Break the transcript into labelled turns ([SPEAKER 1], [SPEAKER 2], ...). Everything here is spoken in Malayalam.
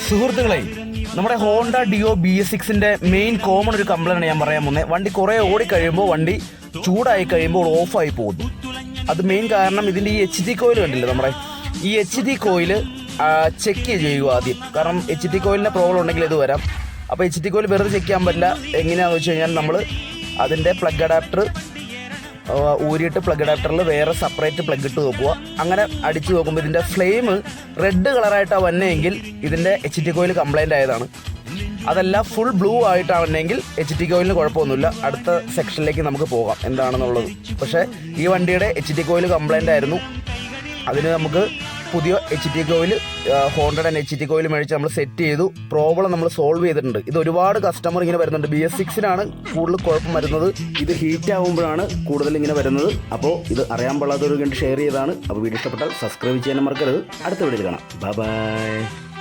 [SPEAKER 1] സുഹൃത്തുക്കളെ, നമ്മുടെ ഹോണ്ട ഡിയോ BS6-ന്റെ മെയിൻ കോമൺ ഒരു കംപ്ലൈൻറ്റ് ഞാൻ പറയാൻ പോകുന്നത്. വണ്ടി കുറേ ഓടി കഴിയുമ്പോൾ വണ്ടി ചൂടായി കഴിയുമ്പോൾ ഓഫായി പോകുന്നു. അത് മെയിൻ കാരണം ഇതിൻ്റെ ഈ HT കോയിൽ കണ്ടില്ലേ, നമ്മുടെ ഈ HT കോയിൽ ചെക്ക് ചെയ്യുക ആദ്യം. കാരണം HT കോയിലിൻ്റെ പ്രോബ്ലം ഉണ്ടെങ്കിൽ ഇത് വരാം. അപ്പോൾ HT കോയിൽ വെറുതെ ചെക്ക് ചെയ്യാൻ പറ്റില്ല. എങ്ങനെയാണെന്ന് വെച്ച് കഴിഞ്ഞാൽ നമ്മൾ അതിൻ്റെ പ്ലഗ് അഡാപ്റ്റർ ഊരിയിട്ട് പ്ലഗ് അഡാപ്റ്ററിൽ വേറെ സെപ്പറേറ്റ് പ്ലഗ് ഇട്ട് നോക്കുക. അങ്ങനെ അടിച്ച് നോക്കുമ്പോൾ ഇതിൻ്റെ ഫ്ലെയിം റെഡ് കളറായിട്ടാണ് വന്നെങ്കിൽ ഇതിൻ്റെ HT കോയിൽ കംപ്ലൈൻ്റ് ആയതാണ്. അതല്ല ഫുൾ ബ്ലൂ ആയിട്ടാണ് വന്നെങ്കിൽ HT കോയിലിന് കുഴപ്പമൊന്നുമില്ല. അടുത്ത സെക്ഷനിലേക്ക് നമുക്ക് പോകാം എന്താണെന്നുള്ളത്. പക്ഷേ ഈ വണ്ടിയുടെ HT കോയിൽ കംപ്ലൈൻ്റ് ആയിരുന്നു. അതിന് നമുക്ക് പുതിയ HT കോയിൽ ഹോണ്ടയുടെ HT കോയിൽ മേടിച്ച് നമ്മൾ സെറ്റ് ചെയ്തു. പ്രോബ്ലം നമ്മൾ സോൾവ് ചെയ്തിട്ടുണ്ട്. ഇത് ഒരുപാട് കസ്റ്റമർ ഇങ്ങനെ വരുന്നുണ്ട്. BS6-നാണ് കൂടുതൽ കുഴപ്പം വരുന്നത്. ഇത് ഹീറ്റ് ആകുമ്പോഴാണ് കൂടുതൽ ഇങ്ങനെ വരുന്നത്. അപ്പോൾ ഇത് അറിയാൻ പാടാത്തവർക്ക് വേണ്ടി ഷെയർ ചെയ്തതാണ്. അപ്പോൾ വീഡിയോ ഇഷ്ടപ്പെട്ടാൽ സബ്സ്ക്രൈബ് ചെയ്യാൻ മറക്കരുത്. അടുത്ത വീഡിയോയിൽ കാണാം. ബൈ.